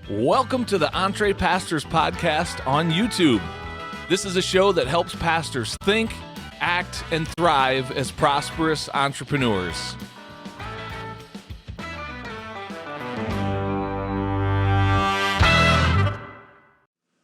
Welcome to the EntrePastors podcast on YouTube. This is a show that helps pastors think, act, and thrive as prosperous entrepreneurs.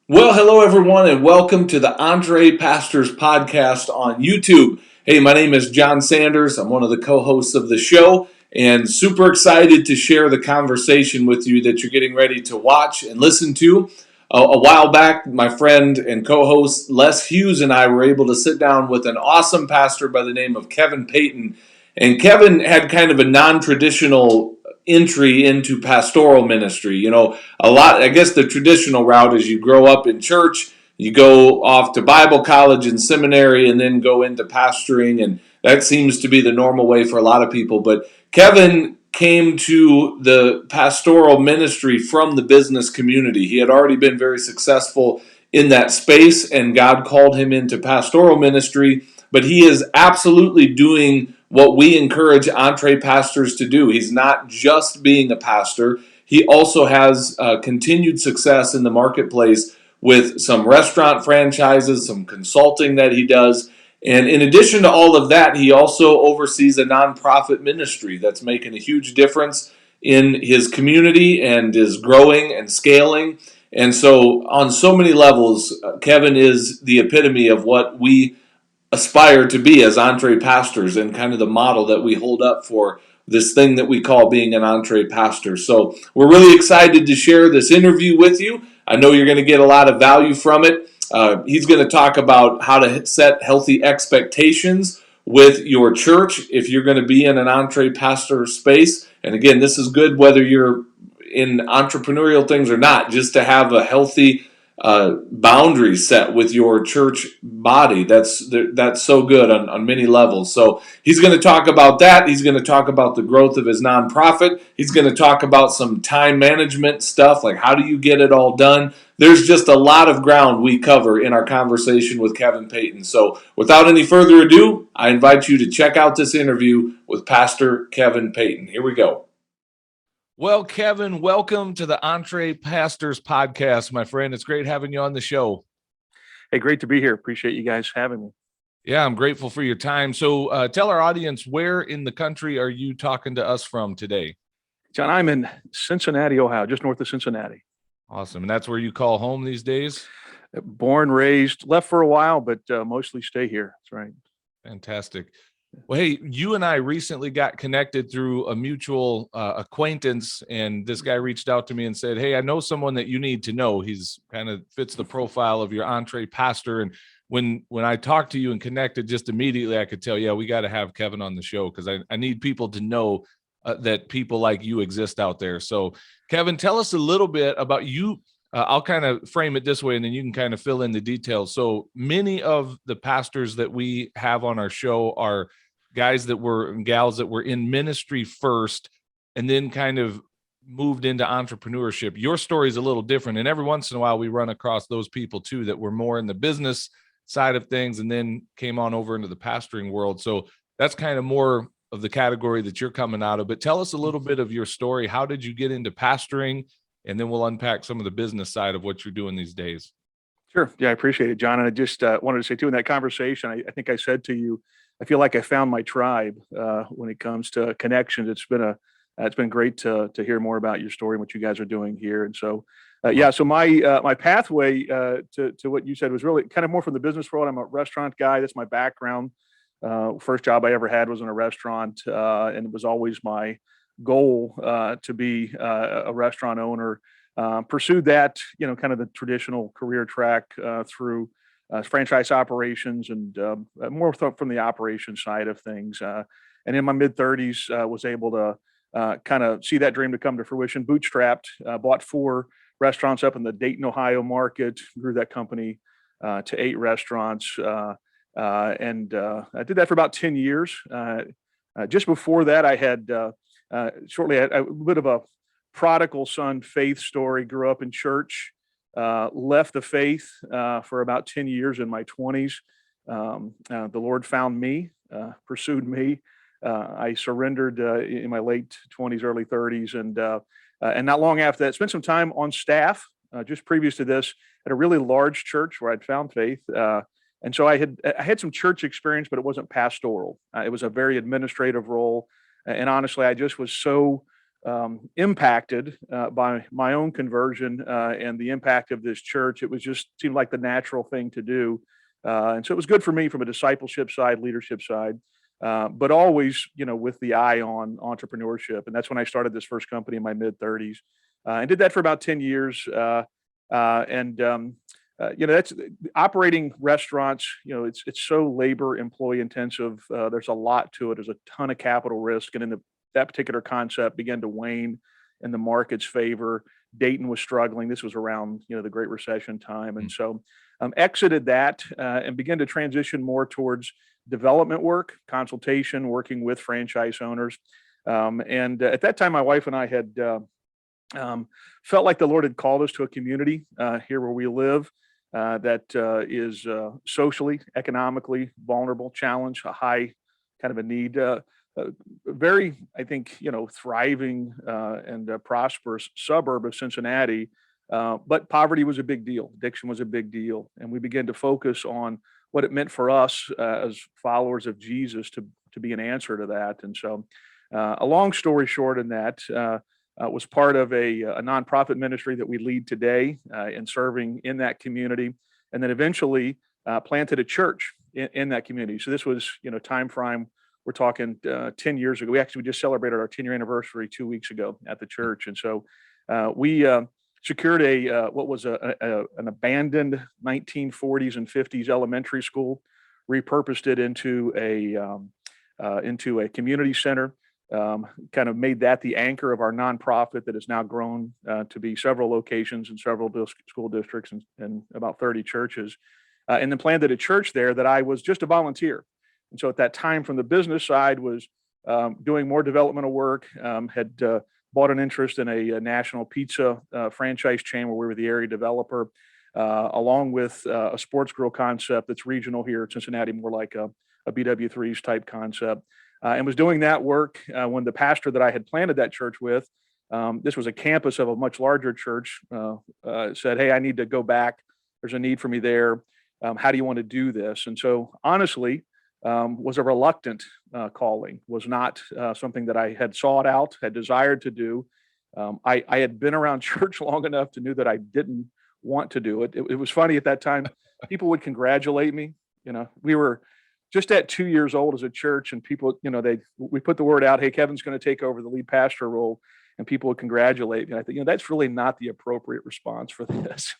Well, hello everyone, and welcome to the EntrePastors podcast on YouTube. Hey, my name is John Sanders. I'm one of the co-hosts of the show, and super excited to share the conversation with you that you're getting ready to watch and listen to. A while back, my friend and co-host Les Hughes and I were able to sit down with an awesome pastor by the name of Kevin Peyton. And Kevin had kind of a non-traditional entry into pastoral ministry. You know, I guess the traditional route is you grow up in church, you go off to Bible college and seminary, and then go into pastoring. And that seems to be the normal way for a lot of people. But Kevin came to the pastoral ministry from the business community. He had already been very successful in that space, and God called him into pastoral ministry. But he is absolutely doing what we encourage EntrePastors to do. He's not just being a pastor. He also has continued success in the marketplace with some restaurant franchises, some consulting that he does. And in addition to all of that, he also oversees a nonprofit ministry that's making a huge difference in his community and is growing and scaling. And so on so many levels, Kevin is the epitome of what we aspire to be as EntrePastors and kind of the model that we hold up for this thing that we call being an EntrePastor. So we're really excited to share this interview with you. I know you're going to get a lot of value from it. He's going to talk about how to set healthy expectations with your church if you're going to be in an EntrePastor space. And again, this is good whether you're in entrepreneurial things or not, just to have a healthy boundaries set with your church body. That's so good on many levels. So he's going to talk about that. He's going to talk about the growth of his nonprofit. He's going to talk about some time management stuff, like how do you get it all done. There's just a lot of ground we cover in our conversation with Kevin Peyton. So without any further ado, I invite you to check out this interview with Pastor Kevin Peyton. Here we go. Well, Kevin, welcome to the EntrePastors podcast, my friend. It's great having you on the show. Hey, great to be here. Appreciate you guys having me. Yeah, I'm grateful for your time. So tell our audience, where in the country are you talking to us from today? John, I'm in Cincinnati, Ohio, just north of Cincinnati. Awesome. And that's where you call home these days? Born, raised, left for a while, but mostly stay here. That's right. Fantastic. Well, hey, you and I recently got connected through a mutual acquaintance, and this guy reached out to me and said, hey, I know someone that you need to know. He's kind of fits the profile of your EntrePastor. And when I talked to you and connected, just immediately I could tell, yeah, we got to have Kevin on the show because I need people to know that people like you exist out there. So, Kevin, tell us a little bit about you. I'll kind of frame it this way, and then you can kind of fill in the details. So many of the pastors that we have on our show are guys that were and gals that were in ministry first and then kind of moved into entrepreneurship. Your story is a little different. And every once in a while, we run across those people too that were more in the business side of things and then came on over into the pastoring world. So that's kind of more of the category that you're coming out of. But tell us a little bit of your story. How did you get into pastoring? And then we'll unpack some of the business side of what you're doing these days. Sure. Yeah, I appreciate it, John. And I just wanted to say, too, in that conversation, I think I said to you, I feel like I found my tribe when it comes to connections. It's been great to hear more about your story and what you guys are doing here. And so, so my pathway to what you said was really kind of more from the business world. I'm a restaurant guy. That's my background. First job I ever had was in a restaurant, and it was always my goal to be a restaurant owner. Pursued that, kind of the traditional career track through franchise operations and more from the operations side of things. And in my mid-30s, was able to kind of see that dream to come to fruition. Bootstrapped, bought 4 restaurants up in the Dayton, Ohio market, grew that company to 8 restaurants. And I did that for about 10 years. Just before that, I had shortly a bit of a prodigal son faith story. Grew up in church, left the faith for about 10 years in my 20s. The Lord found me, pursued me. I surrendered in my late 20s, early 30s, and And not long after that, spent some time on staff just previous to this at a really large church where I'd found faith. And so I had some church experience, but it wasn't pastoral. It was a very administrative role. And honestly, I just was so impacted by my own conversion and the impact of this church. It was just seemed like the natural thing to do. And so it was good for me from a discipleship side, leadership side, but always, with the eye on entrepreneurship. And that's when I started this first company in my mid 30s and did that for about 10 years. That's operating restaurants. It's so labor employee intensive. There's a lot to it. There's a ton of capital risk, and that particular concept began to wane in the market's favor. Dayton was struggling. This was around the Great Recession time, and so exited that and began to transition more towards development work, consultation, working with franchise owners. And at that time, my wife and I had felt like the Lord had called us to a community here where we live that is socially, economically vulnerable, challenged, a high kind of a need, very, I think, thriving and prosperous suburb of Cincinnati. But poverty was a big deal. Addiction was a big deal. And we began to focus on what it meant for us as followers of Jesus to be an answer to that. And so a long story short in that, was part of a nonprofit ministry that we lead today in serving in that community, and then eventually planted a church in that community. So this was, time frame, we're talking 10 years ago. We just celebrated our 10-year anniversary 2 weeks ago at the church. And so we secured what was an abandoned 1940s and 50s elementary school, repurposed it into a community center. Kind of made that the anchor of our nonprofit that has now grown to be several locations in several school districts and about 30 churches, and then planted a church there that I was just a volunteer. And so at that time, from the business side, was doing more developmental work, had bought an interest in a national pizza franchise chain where we were the area developer, along with a sports grill concept that's regional here at Cincinnati, more like a BW3's type concept. And was doing that work when the pastor that I had planted that church with, this was a campus of a much larger church, said, "Hey, I need to go back. There's a need for me there. How do you want to do this?" And so honestly, was a reluctant calling, was not something that I had sought out, had desired to do. I had been around church long enough to know that I didn't want to do it. It was funny at that time. People would congratulate me. We were just at 2 years old as a church, and people, we put the word out, "Hey, Kevin's going to take over the lead pastor role," and people would congratulate me. I think, that's really not the appropriate response for this.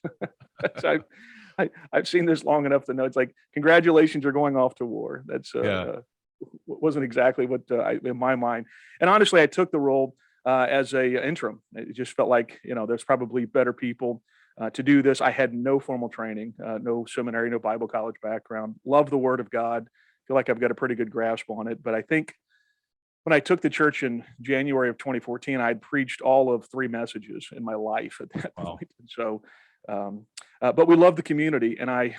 So I've seen this long enough to know it's like, congratulations, you're going off to war. That's wasn't exactly what in my mind. And honestly, I took the role as a interim. It just felt like, there's probably better people to do this. I had no formal training, no seminary, no Bible college background. Love the Word of God. Feel like I've got a pretty good grasp on it. But I think when I took the church in January of 2014, I'd preached all of 3 messages in my life at that point. And so, but we love the community, and I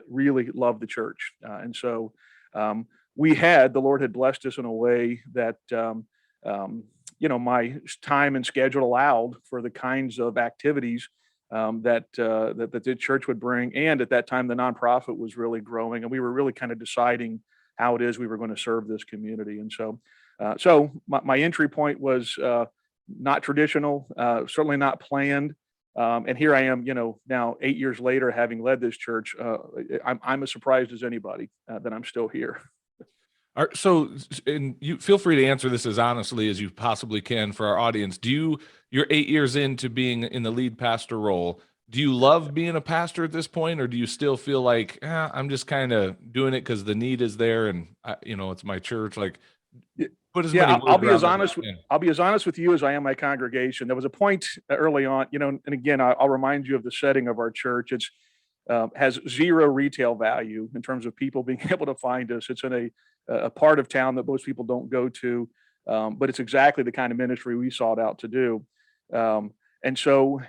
really love the church. And so the Lord had blessed us in a way that, my time and schedule allowed for the kinds of activities that the church would bring. And at that time, the nonprofit was really growing, and we were really kind of deciding how it is we were going to serve this community. And so, my entry point was not traditional, certainly not planned. And here I am, now 8 years later, having led this church. I'm as surprised as anybody that I'm still here. So, and you feel free to answer this as honestly as you possibly can for our audience. You're 8 years into being in the lead pastor role. Do you love being a pastor at this point, or do you still feel like, I'm just kind of doing it because the need is there, and it's my church? Like, put as many words I'll be as around honest. I'll be as honest with you as I am my congregation. There was a point early on, and again, I'll remind you of the setting of our church. It's has zero retail value in terms of people being able to find us. It's in a part of town that most people don't go to, but it's exactly the kind of ministry we sought out to do. And so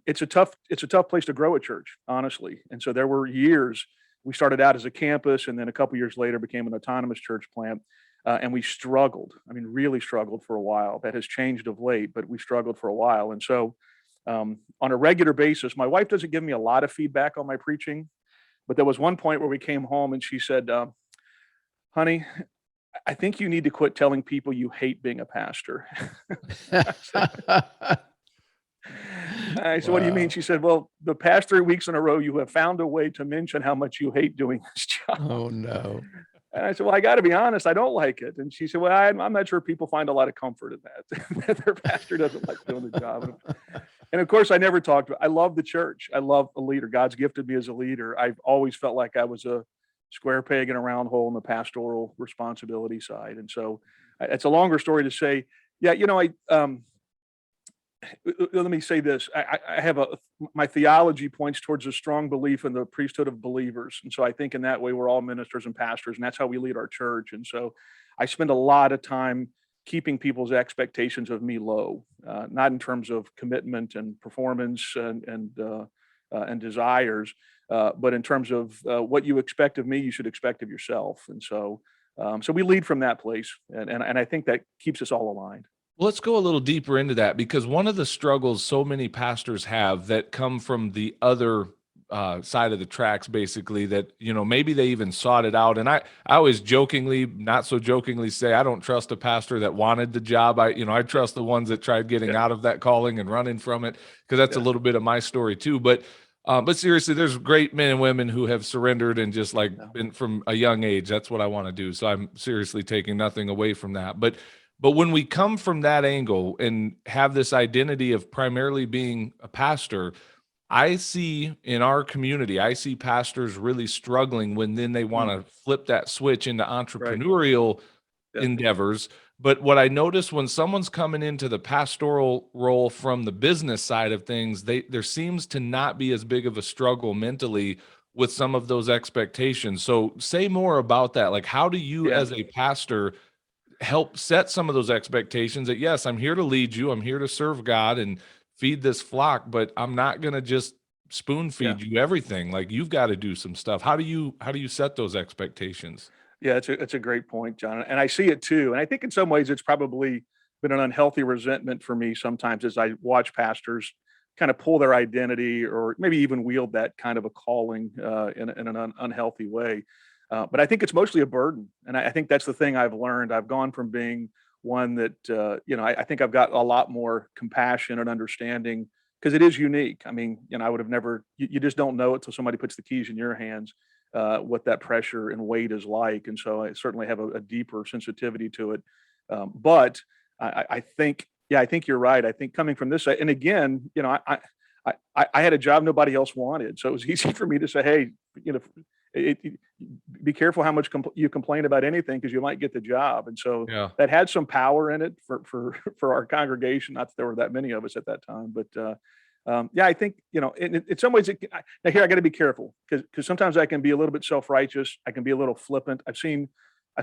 it's a tough place to grow a church, honestly. And so there were years we started out as a campus, and then a couple years later became an autonomous church plant. and we struggled. I mean, really struggled for a while. That has changed of late, but we struggled for a while. And so, on a regular basis, my wife doesn't give me a lot of feedback on my preaching, but there was one point where we came home and she said, "Honey, I think you need to quit telling people you hate being a pastor." I said, "What do you mean?" Wow. She said, "Well, the past 3 weeks in a row, you have found a way to mention how much you hate doing this job." Oh, no. And I said, "Well, I got to be honest, I don't like it." And she said, "Well, I'm not sure people find a lot of comfort in that, that their pastor doesn't like doing the job." And of course, I never talked. I love the church. I love a leader. God's gifted me as a leader. I've always felt like I was a square peg in a round hole in the pastoral responsibility side. And so it's a longer story to say, yeah, let me say this. I have my theology points towards a strong belief in the priesthood of believers. And so I think in that way, we're all ministers and pastors, and that's how we lead our church. And so I spend a lot of time keeping people's expectations of me low, not in terms of commitment and performance and desires, but in terms of what you expect of me, you should expect of yourself. And so, so we lead from that place, and I think that keeps us all aligned. Let's go a little deeper into that, because one of the struggles so many pastors have that come from the other side of the tracks, basically, that, maybe they even sought it out. And I always jokingly, not so jokingly, say I don't trust a pastor that wanted the job. I trust the ones that tried getting Yeah, out of that calling and running from it, because that's a yeah, little bit of my story too. But seriously, there's great men and women who have surrendered and just like yeah, been from a young age. That's what I want to do. So I'm seriously taking nothing away from that. But when we come from that angle and have this identity of primarily being a pastor, I see in our community, I see pastors really struggling when then they want mm, to flip that switch into right, entrepreneurial yeah, endeavors. But what I notice when someone's coming into the pastoral role from the business side of things, there seems to not be as big of a struggle mentally with some of those expectations. So say more about that. Like, how do you yeah, as a pastor help set some of those expectations that, yes, I'm here to lead you, I'm here to serve God and feed this flock, but I'm not going to just spoon yeah. feed you everything. Like, you've got to do some stuff. How do you set those expectations? Yeah, it's a great point, John, and I see it too. And I think in some ways it's probably been an unhealthy resentment for me sometimes as I watch pastors kind of pull their identity or maybe even wield that kind of a calling in an unhealthy way. But I think it's mostly a burden, and I think that's the thing I've learned. I've gone from being one that I think I've got a lot more compassion and understanding because it is unique. I mean, I would have never. You just don't know it till somebody puts the keys in your hands what that pressure and weight is like. And so I certainly have a deeper sensitivity to it. But I think, yeah, I think you're right. I think coming from this side, and again, I had a job nobody else wanted, so it was easy for me to say, hey, be careful how much you complain about anything because you might get the job. And so Yeah. that had some power in it for our congregation. Not that there were that many of us at that time, but yeah, I think in some ways. Now here I got to be careful because sometimes I can be a little bit self-righteous. I can be a little flippant. I've seen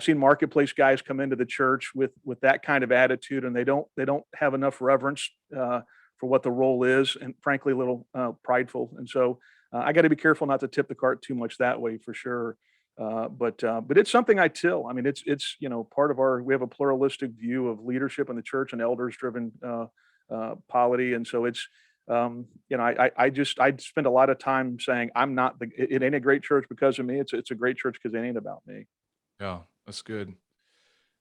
marketplace guys come into the church with that kind of attitude, and they don't have enough reverence for what the role is, and frankly, a little prideful. And so I got to be careful not to tip the cart too much that way for sure. But it's something I till. I mean, it's part of we have a pluralistic view of leadership in the church and elders driven polity, and so it's I spend a lot of time saying I'm not it ain't a great church because of me. It's a great church because it ain't about me. Yeah, that's good.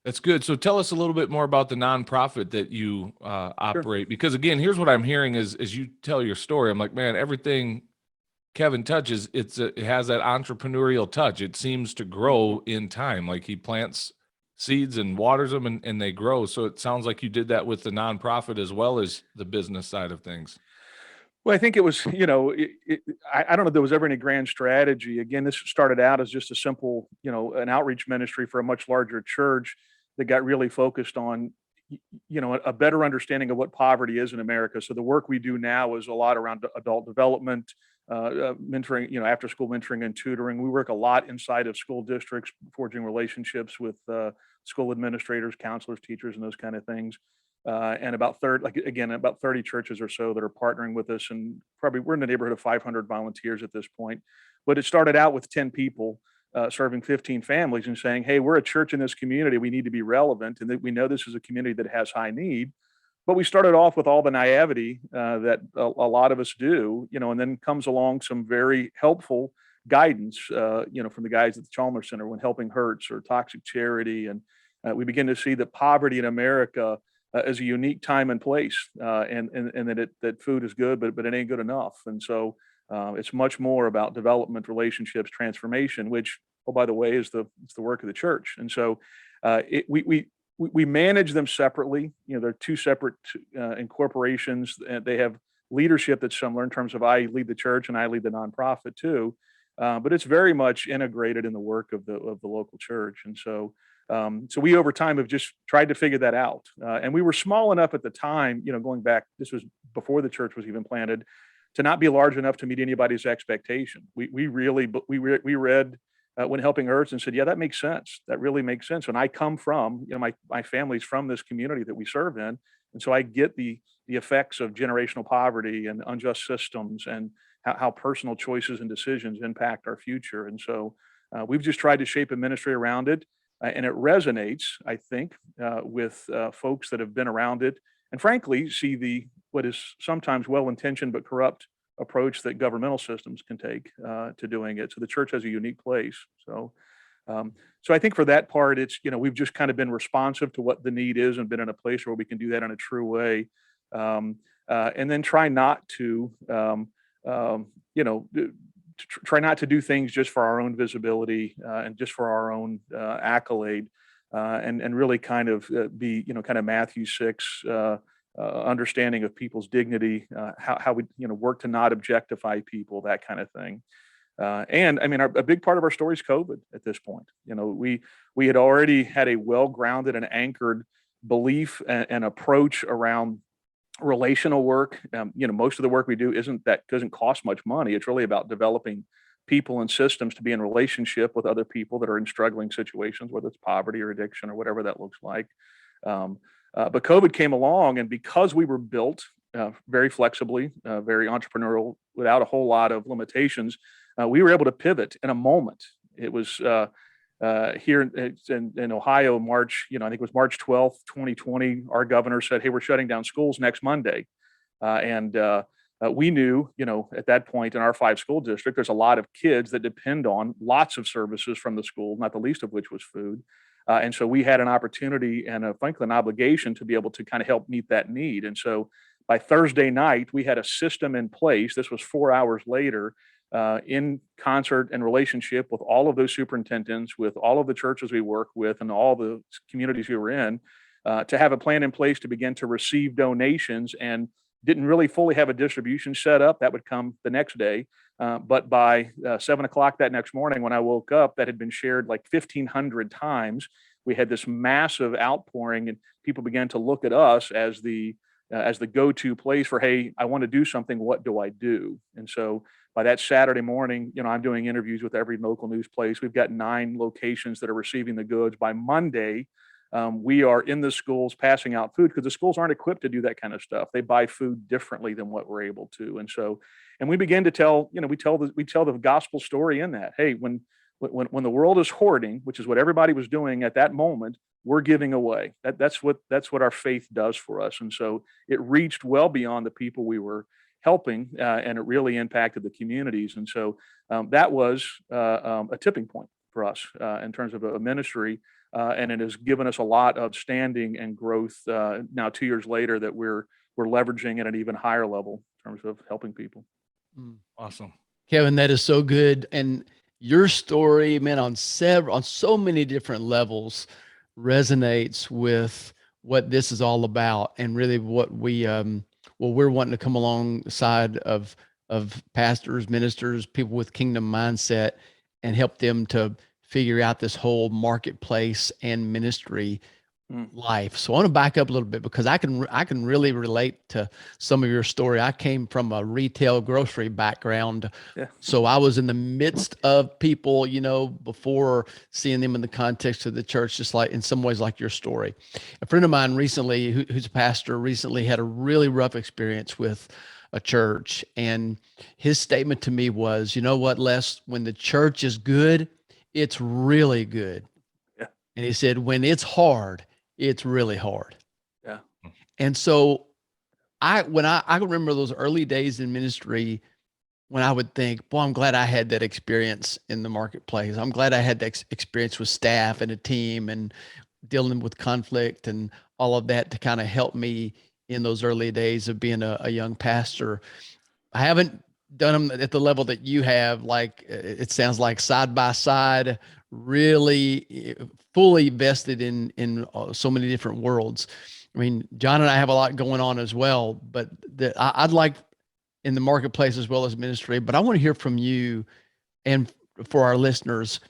That's good. So tell us a little bit more about the nonprofit that you Sure. operate, because again, here's what I'm hearing is as you tell your story, I'm like, man, everything Kevin touches, it has that entrepreneurial touch. It seems to Mm. grow in time. Like, he plants seeds and waters them, and they grow. So it sounds like you did that with the nonprofit as well as the business side of things. Well, I think it was, I don't know if there was ever any grand strategy. Again, this started out as just a simple, an outreach ministry for a much larger church that got really focused on, a better understanding of what poverty is in America. So the work we do now is a lot around adult development, mentoring, after school mentoring and tutoring. We work a lot inside of school districts, forging relationships with school administrators, counselors, teachers, and those kind of things. And about 30 churches or so that are partnering with us, and probably we're in the neighborhood of 500 volunteers at this point. But it started out with 10 people serving 15 families and saying, hey, we're a church in this community. We need to be relevant. And that we know this is a community that has high need. But we started off with all the naivety that a lot of us do, and then comes along some very helpful guidance, from the guys at the Chalmers Center when helping hurts or toxic charity. And we begin to see that poverty in America is a unique time and place, and that food is good, but it ain't good enough. And so it's much more about development, relationships, transformation, which, oh, by the way, it's the work of the church. And so we manage them separately. They're two separate incorporations. They have leadership that's similar in terms of I lead the church and I lead the nonprofit too. But it's very much integrated in the work of the local church. And so we over time have just tried to figure that out. And we were small enough at the time, going back, this was before the church was even planted, to not be large enough to meet anybody's expectation. We read when helping hurts and said, yeah, that makes sense. That really makes sense. And I come from, my family's from this community that we serve in. And so I get the effects of generational poverty and unjust systems and how personal choices and decisions impact our future. And so we've just tried to shape a ministry around it. And it resonates, I think, with folks that have been around it and frankly see what is sometimes well-intentioned but corrupt approach that governmental systems can take to doing it. So the church has a unique place. So I think for that part, it's, we've just kind of been responsive to what the need is and been in a place where we can do that in a true way. And then try not to, try not to do things just for our own visibility and just for our own accolade, and really kind of be, kind of Matthew 6 understanding of people's dignity, how we, work to not objectify people, that kind of thing. And I mean, a big part of our story is COVID at this point. We had already had a well-grounded and anchored belief and approach around relational work. Most of the work we do doesn't cost much money. It's really about developing people and systems to be in relationship with other people that are in struggling situations, whether it's poverty or addiction or whatever that looks like. But COVID came along, and because we were built very flexibly, very entrepreneurial, without a whole lot of limitations, we were able to pivot in a moment. It was here in Ohio, March, I think it was March 12th, 2020, our governor said, hey, we're shutting down schools next Monday. And we knew, at that point in our 5-school district, there's a lot of kids that depend on lots of services from the school, not the least of which was food. And so we had an opportunity and frankly, an obligation to be able to kind of help meet that need. And so by Thursday night, we had a system in place. This was 4 hours later, in concert and relationship with all of those superintendents, with all of the churches we work with and all the communities we were in, to have a plan in place to begin to receive donations, and didn't really fully have a distribution set up. That would come the next day. But by 7 o'clock that next morning, when I woke up, that had been shared like 1,500 times. We had this massive outpouring, and people began to look at us as the go-to place for, hey, I want to do something. What do I do? And so by that Saturday morning, I'm doing interviews with every local news place. We've got 9 locations that are receiving the goods. By Monday, we are in the schools passing out food, because the schools aren't equipped to do that kind of stuff. They buy food differently than what we're able to. And so, and we begin to tell, we tell the gospel story in that, hey, when the world is hoarding, which is what everybody was doing at that moment, we're giving away. That's what our faith does for us. And so it reached well beyond the people we were helping, and it really impacted the communities. And so that was a tipping point for us in terms of a ministry. And it has given us a lot of standing and growth now 2 years later that we're leveraging at an even higher level in terms of helping people. Awesome. Kevin, that is so good. And your story, man, on so many different levels resonates with what this is all about, and really what we're wanting to come alongside of pastors, ministers, people with kingdom mindset, and help them to figure out this whole marketplace and ministry life. So I want to back up a little bit, because I can really relate to some of your story. I came from a retail grocery background. Yeah. So I was in the midst of people, before seeing them in the context of the church, just like in some ways like your story. A friend of mine recently, who's a pastor, recently had a really rough experience with a church. And his statement to me was, you know what, Les, when the church is good, it's really good. Yeah. And he said, when it's hard, it's really hard. Yeah. And so I remember those early days in ministry when I would think, boy, I'm glad I had that experience in the marketplace. I'm glad I had that experience with staff and a team and dealing with conflict and all of that to kind of help me in those early days of being a young pastor. I haven't done them at the level that you have, like it sounds like side by side, really fully vested in so many different worlds. I mean, John and I have a lot going on as well, but I'd like in the marketplace as well as ministry, but I want to hear from you and for our listeners,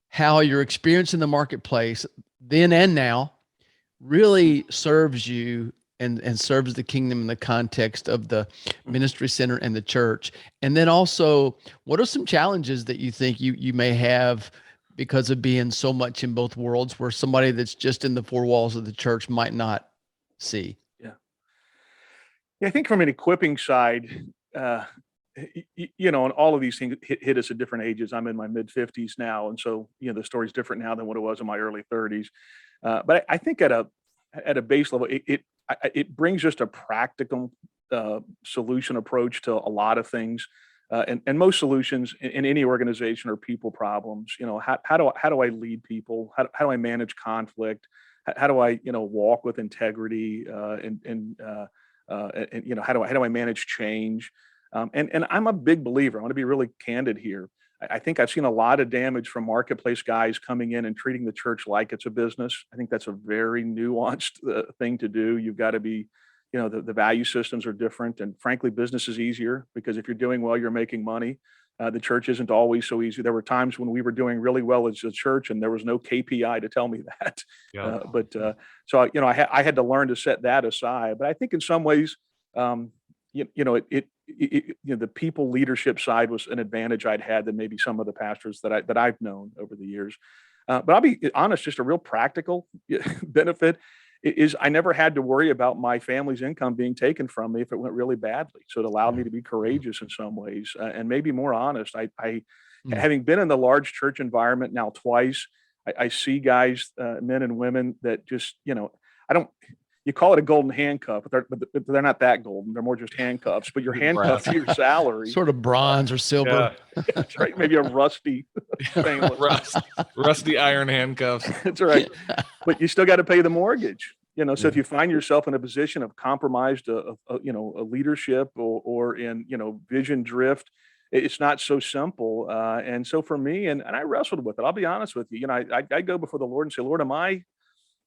how your experience in the marketplace then and now really serves you and serves the kingdom in the context of the ministry center and the church. And then also, what are some challenges that you think you may have because of being so much in both worlds where somebody that's just in the four walls of the church might not see? Yeah. I think from an equipping side, and all of these things hit us at different ages. I'm in my mid 50s now. And so, the story's different now than what it was in my early 30s. But I think at a base level, it brings just a practical solution approach to a lot of things. And most solutions in any organization are people problems. How do I lead people? How do I manage conflict? How do I walk with integrity? And how do I manage change? And I'm a big believer. I want to be really candid here. I think I've seen a lot of damage from marketplace guys coming in and treating the church like it's a business. I think that's a very nuanced thing to do. You've got to be, the value systems are different. And frankly, business is easier because if you're doing well, you're making money. The church isn't always so easy. There were times when we were doing really well as a church and there was no KPI to tell me that. Yeah. So, I had to learn to set that aside. But I think in some ways, the people leadership side was an advantage I'd had than maybe some of the pastors that I've known over the years. But I'll be honest, just a real practical benefit is I never had to worry about my family's income being taken from me if it went really badly. So it allowed me to be courageous in some ways and maybe more honest. Having been in the large church environment now twice, I see guys, men and women that just, I don't. You call it a golden handcuff, but they're not that golden. They're more just handcuffs, but you're handcuffed to your salary. Sort of bronze or silver. Yeah. That's right. Maybe a rusty rusty iron handcuffs. That's right. But you still got to pay the mortgage. So if you find yourself in a position of compromised, a leadership or in, vision drift, it's not so simple. And so for me, and I wrestled with it, I'll be honest with you, I go before the Lord and say, Lord, am I,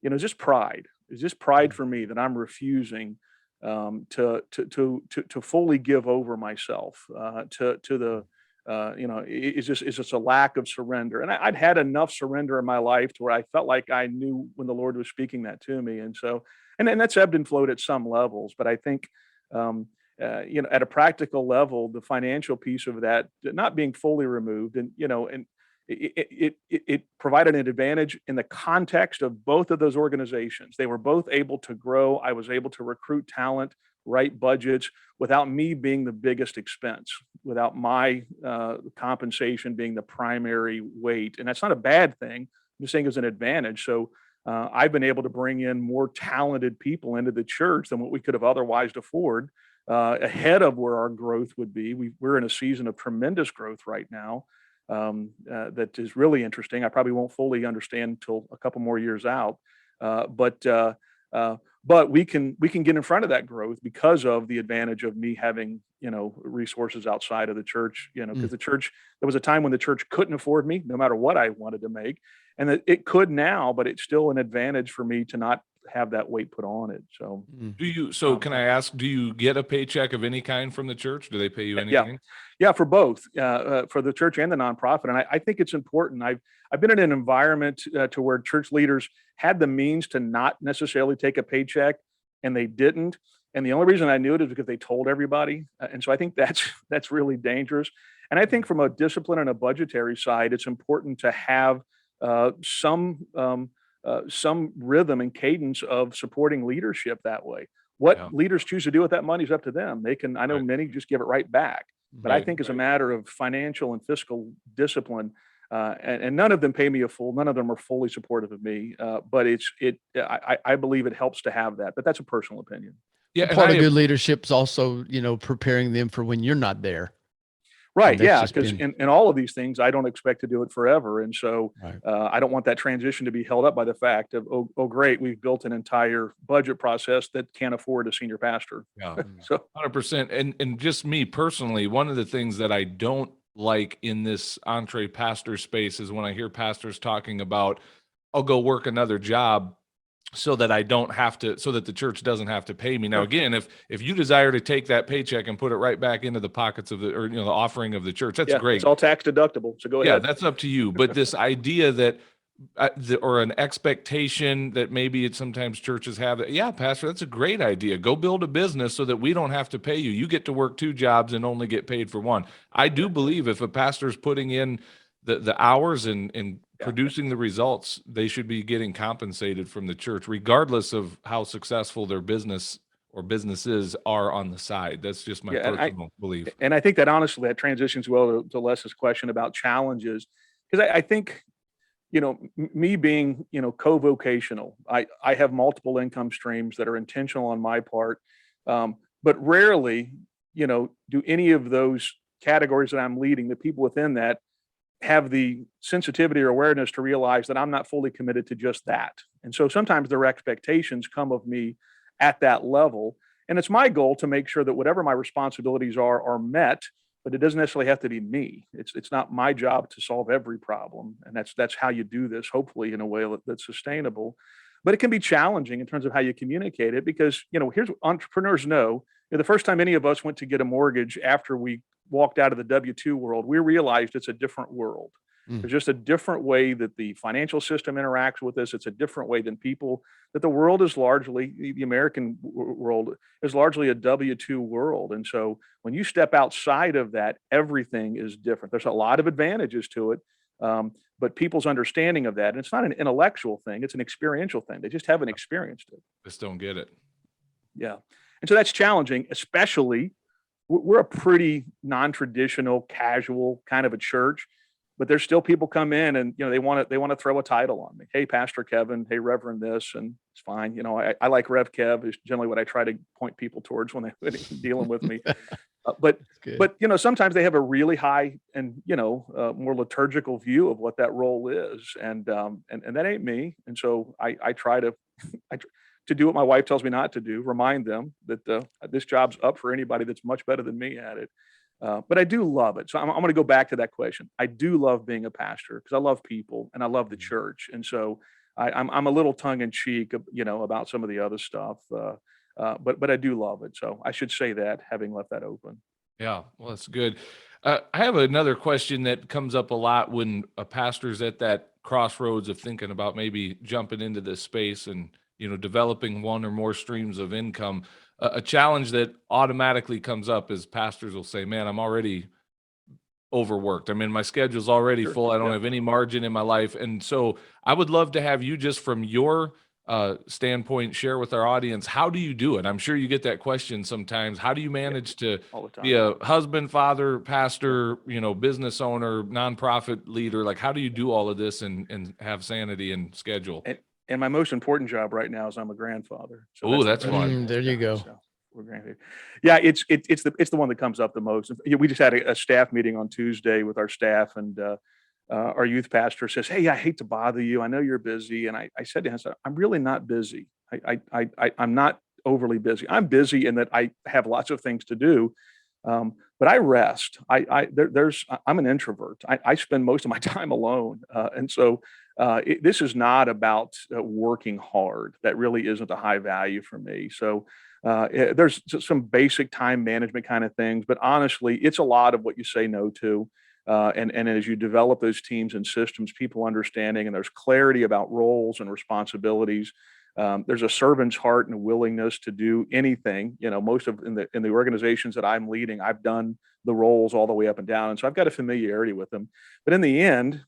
is this pride? Is this pride for me that I'm refusing to fully give over myself to the is this a lack of surrender? And I'd had enough surrender in my life to where I felt like I knew when the Lord was speaking that to me, and so and that's ebbed and flowed at some levels. But I think at a practical level, the financial piece of that not being fully removed, and it provided an advantage in the context of both of those organizations. They were both able to grow. I was able to recruit talent, write budgets without me being the biggest expense, without my compensation being the primary weight. And that's not a bad thing. I'm just saying it's an advantage. So I've been able to bring in more talented people into the church than what we could have otherwise afford, ahead of where our growth would be. We're in a season of tremendous growth right now. That is really interesting. I probably won't fully understand until a couple more years out, but we can get in front of that growth because of the advantage of me having resources outside of the church. Because the church, there was a time when the church couldn't afford me, no matter what I wanted to make, and that it could now, but it's still an advantage for me to not have that weight put on it. So, can I ask? Do you get a paycheck of any kind from the church? Do they pay you anything? Yeah, for both, for the church and the nonprofit. And I think it's important. I've been in an environment to where church leaders had the means to not necessarily take a paycheck, and they didn't. And the only reason I knew it is because they told everybody. And so I think that's really dangerous. And I think from a discipline and a budgetary side, it's important to have some rhythm and cadence of supporting leadership that way. What leaders choose to do with that money is up to them. I know many just give it right back. But I think as a matter of financial and fiscal discipline, And none of them pay me none of them are fully supportive of me. But I believe it helps to have that, but that's a personal opinion. Yeah, And and part of good leadership is also, preparing them for when you're not there. Right. that's Yeah. just Because been in all of these things, I don't expect to do it forever. And so right. I don't want that transition to be held up by the fact of, oh, great, we've built an entire budget process that can't afford a senior pastor. Yeah, So 100%. And just me personally, one of the things that I don't like in this EntrePastor space is when I hear pastors talking about, I'll go work another job so that I don't have to, so that the church doesn't have to pay me. Now, Sure. again, if you desire to take that paycheck and put it right back into the pockets of the offering of the church, that's yeah, great. it's all tax deductible. So go Yeah, ahead. that's up to you. But this idea that, or an expectation that maybe it's sometimes churches have that, yeah, pastor, that's a great idea. Go build a business so that we don't have to pay you. You get to work 2 jobs and only get paid for one. I do believe if a pastor's putting in the hours and producing the results, they should be getting compensated from the church, regardless of how successful their business or businesses are on the side. That's just my Yeah, personal belief. and I think that honestly that transitions well to Les's question about challenges, because I think me being co-vocational, I have multiple income streams that are intentional on my part, but rarely do any of those categories that I'm leading, the people within that have the sensitivity or awareness to realize that I'm not fully committed to just that. And so sometimes their expectations come of me at that level. And it's my goal to make sure that whatever my responsibilities are met, but it doesn't necessarily have to be me. It's not my job to solve every problem. And that's how you do this, hopefully in a way that's sustainable. But it can be challenging in terms of how you communicate it because, here's what entrepreneurs know. The first time any of us went to get a mortgage after we walked out of the W-2 world, we realized it's a different world. Mm. There's just a different way that the financial system interacts with us. It's a different way than people, that the world is largely, the American world is largely a W-2 world. And so when you step outside of that, everything is different. There's a lot of advantages to it. But people's understanding of that, and it's not an intellectual thing, it's an experiential thing. They just haven't experienced it. Just don't get it. Yeah. And so that's challenging, especially we're a pretty non-traditional, casual kind of a church, but there's still people come in and they want to throw a title on me. Hey, Pastor Kevin. Hey, Reverend this, and it's fine. I like Rev Kev is generally what I try to point people towards when they're dealing with me. But sometimes they have a really high and more liturgical view of what that role is, and that ain't me. And so I try to to do what my wife tells me not to do, remind them that this job's up for anybody that's much better than me at it. But I do love it. So I'm going to go back to that question. I do love being a pastor because I love people and I love the church. And so I'm a little tongue in cheek, about some of the other stuff. But I do love it. So I should say that, having left that open. Yeah, well, that's good. I have another question that comes up a lot when a pastor's at that crossroads of thinking about maybe jumping into this space and developing one or more streams of income. A challenge that automatically comes up is pastors will say, "Man, I'm already overworked. I mean, my schedule's already Sure. full. I don't Yeah. have any margin in my life." And so I would love to have you, just from your standpoint, share with our audience, how do you do it? I'm sure you get that question sometimes. How do you manage to All the time. be a husband, father, pastor, business owner, nonprofit leader? Like, how do you do all of this and have sanity and schedule? And my most important job right now is I'm a grandfather. So Oh, that's fun. There you go. So we're grandfather. Yeah, it's the one that comes up the most. We just had a staff meeting on Tuesday with our staff, and our youth pastor says, "Hey, I hate to bother you. I know you're busy." And I said to him, "I'm really not busy. I'm not overly busy. I'm busy in that I have lots of things to do, but I rest. I'm an introvert. I spend most of my time alone, and so this is not about working hard. That really isn't a high value for me. So." There's some basic time management kind of things, but honestly, it's a lot of what you say no to. And as you develop those teams and systems, people understanding, and there's clarity about roles and responsibilities. There's a servant's heart and a willingness to do anything. Most of in the organizations that I'm leading, I've done the roles all the way up and down, and so I've got a familiarity with them. But in the end,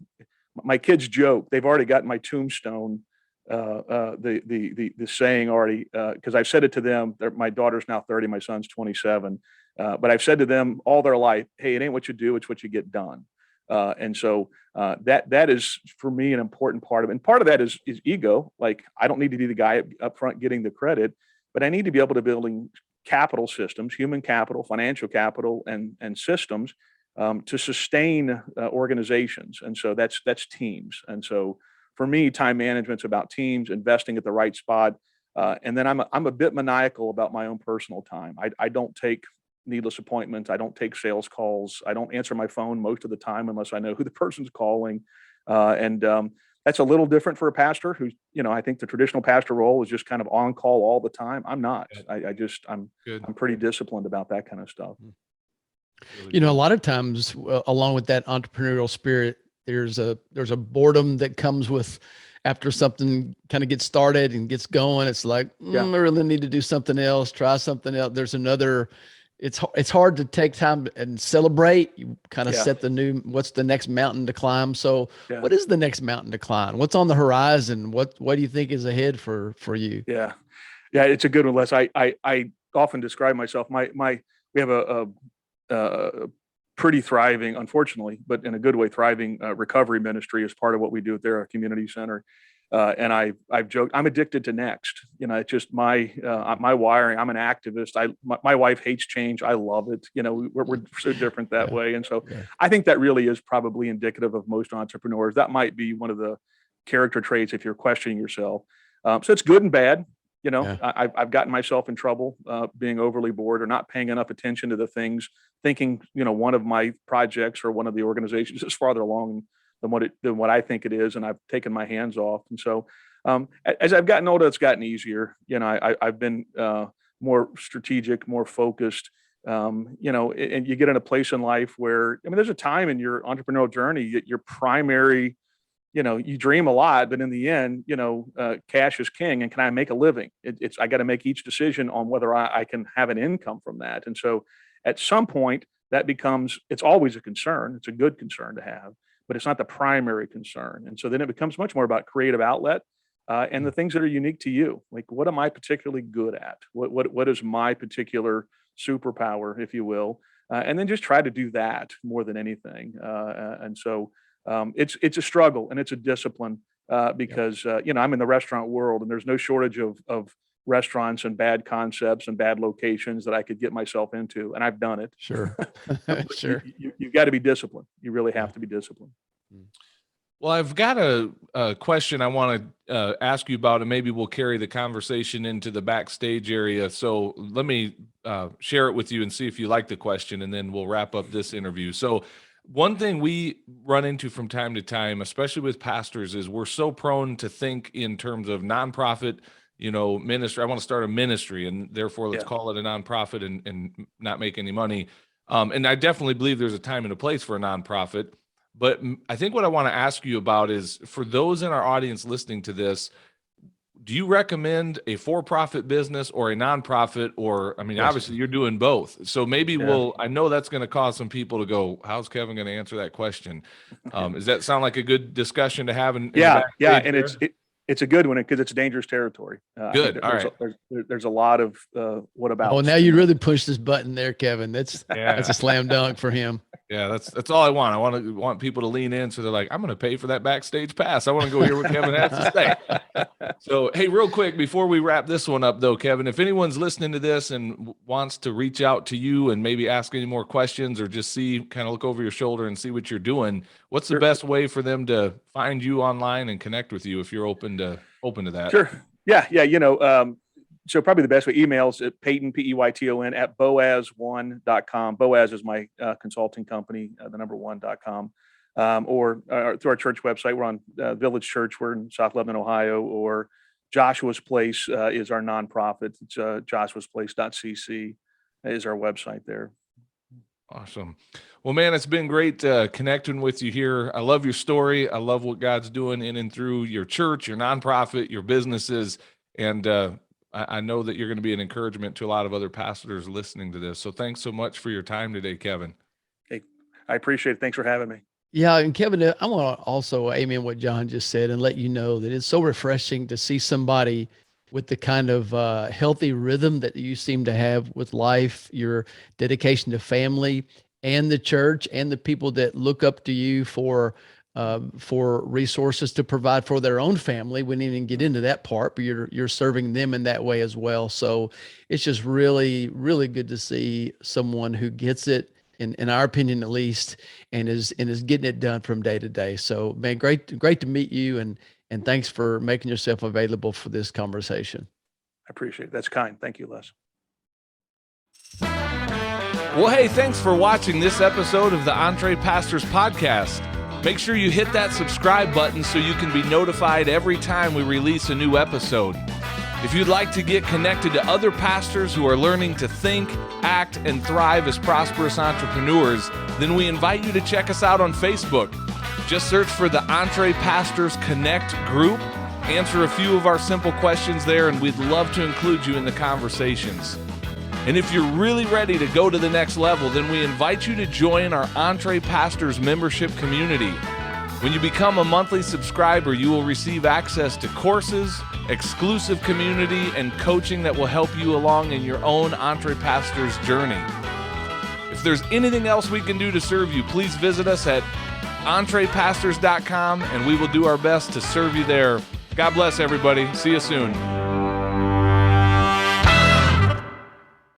my kids joke they've already got my tombstone. The saying already, because I've said it to them. My daughter's now 30, my son's 27, but I've said to them all their life, "Hey, it ain't what you do, it's what you get done." And so that is for me an important part of it. And part of that is ego. Like, I don't need to be the guy up front getting the credit, but I need to be able to building capital systems, human capital, financial capital, and systems to sustain organizations. And so that's teams. And so for me, time management's about teams, investing at the right spot. And then I'm a bit maniacal about my own personal time. I don't take needless appointments. I don't take sales calls. I don't answer my phone most of the time unless I know who the person's calling. And that's a little different for a pastor who's, I think the traditional pastor role is just kind of on call all the time. I'm not. I'm pretty disciplined about that kind of stuff. Really a lot of times, along with that entrepreneurial spirit, there's a boredom that comes with after something kind of gets started and gets going. It's like, I really need to do something else, try something else. There's another. It's hard to take time and celebrate. You kind of set what's the next mountain to climb. So what is the next mountain to climb? What's on the horizon? What do you think is ahead for you? Yeah. It's a good one, Les. I often describe myself, we have a pretty thriving, unfortunately, but in a good way, thriving recovery ministry as part of what we do at their community center. And I've joked, I'm addicted to next. It's just my wiring. I'm an activist. My wife hates change. I love it. We're so different that way. And so I think that really is probably indicative of most entrepreneurs. That might be one of the character traits if you're questioning yourself. So it's good and bad. I've gotten myself in trouble being overly bored or not paying enough attention to the things, thinking, one of my projects or one of the organizations is farther along than what I think it is, and I've taken my hands off. And so, as I've gotten older, it's gotten easier. I've been more strategic, more focused. And you get in a place in life where, there's a time in your entrepreneurial journey, your primary, you dream a lot, but in the end, cash is king. And can I make a living? I got to make each decision on whether I can have an income from that. And so, at some point, it's always a concern. It's a good concern to have, but it's not the primary concern. And so then it becomes much more about creative outlet and the things that are unique to you. Like, what am I particularly good at? What is my particular superpower, if you will? And then just try to do that more than anything. And so it's a struggle and it's a discipline because, I'm in the restaurant world and there's no shortage of restaurants and bad concepts and bad locations that I could get myself into. And I've done it. Sure. Sure. You've got to be disciplined. You really have to be disciplined. Well, I've got a question I want to ask you about, and maybe we'll carry the conversation into the backstage area. So let me share it with you and see if you like the question, and then we'll wrap up this interview. So one thing we run into from time to time, especially with pastors, is we're so prone to think in terms of nonprofit, ministry. I want to start a ministry, and therefore let's call it a nonprofit and not make any money. And I definitely believe there's a time and a place for a nonprofit. But I think what I want to ask you about is, for those in our audience listening to this, do you recommend a for-profit business or a nonprofit? Or, obviously you're doing both. So maybe I know that's going to cause some people to go, how's Kevin going to answer that question? Does that sound like a good discussion to have? And it's a good one because it's dangerous territory. Good. All right. There's a lot of what about? Oh, now you really pushed this button there, Kevin. That's a slam dunk for him. Yeah, that's all I want. I want people to lean in, so they're like, I'm going to pay for that backstage pass. I want to go hear what Kevin has to say. So, hey, real quick before we wrap this one up, though, Kevin, if anyone's listening to this and wants to reach out to you and maybe ask any more questions or just kind of look over your shoulder and see what you're doing, what's the best way for them to find you online and connect with you if you're open to that? Sure. Yeah. So probably the best way, emails at Payton, Peyton at boaz1.com. Boaz is my consulting company, the number one.com. Or through our church website. We're on Village Church. We're in South Lebanon, Ohio. Or Joshua's Place is our nonprofit. It's joshuasplace.cc is our website there. Awesome. Well, man, it's been great connecting with you here. I love your story. I love what God's doing in and through your church, your nonprofit, your businesses. And I know that you're going to be an encouragement to a lot of other pastors listening to this. So thanks so much for your time today, Kevin. Hey, I appreciate it. Thanks for having me. Yeah. And Kevin, I want to also amen what John just said and let you know that it's so refreshing to see somebody with the kind of healthy rhythm that you seem to have with life, your dedication to family, and the church and the people that look up to you for resources to provide for their own family. We didn't even get into that part, but you're serving them in that way as well. So it's just really, really good to see someone who gets it, in our opinion at least, and is getting it done from day to day. So man, great to meet you, and thanks for making yourself available for this conversation. I appreciate it. That's kind. Thank you, Les. Well, hey, thanks for watching this episode of the EntrePastors podcast. Make sure you hit that subscribe button so you can be notified every time we release a new episode. If you'd like to get connected to other pastors who are learning to think, act, and thrive as prosperous entrepreneurs, then we invite you to check us out on Facebook. Just search for the EntrePastors Connect group, answer a few of our simple questions there, and we'd love to include you in the conversations. And if you're really ready to go to the next level, then we invite you to join our EntrePastors membership community. When you become a monthly subscriber, you will receive access to courses, exclusive community, and coaching that will help you along in your own EntrePastors journey. If there's anything else we can do to serve you, please visit us at EntrePastors.com, and we will do our best to serve you there. God bless everybody. See you soon.